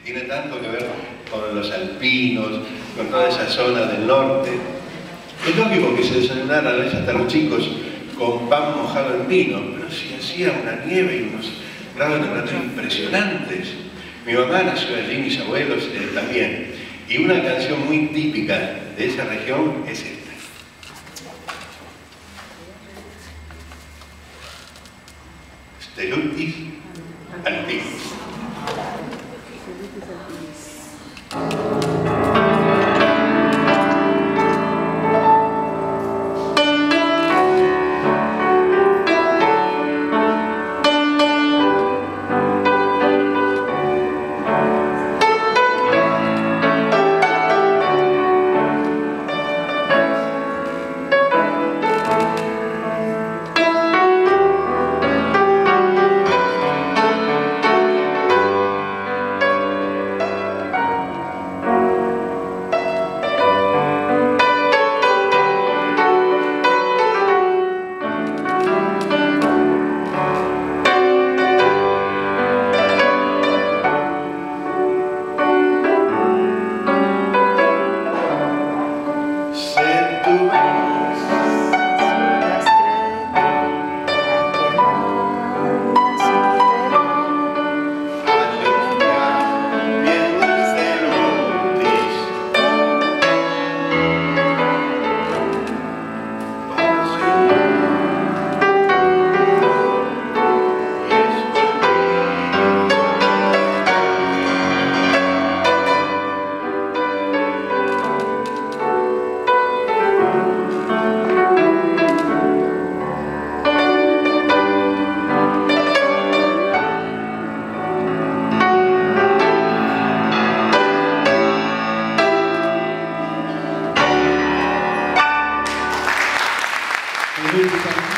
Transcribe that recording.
Tiene tanto que ver con los alpinos, con toda esa zona del norte. Es lógico que se desayunaran a veces hasta los chicos con pan mojado en vino, pero si hacía una nieve y unos grados de temperatura impresionantes. Mi mamá nació allí, mis abuelos también. Y una canción muy típica de esa región es esta. Stelutis alpinis. Muy bien.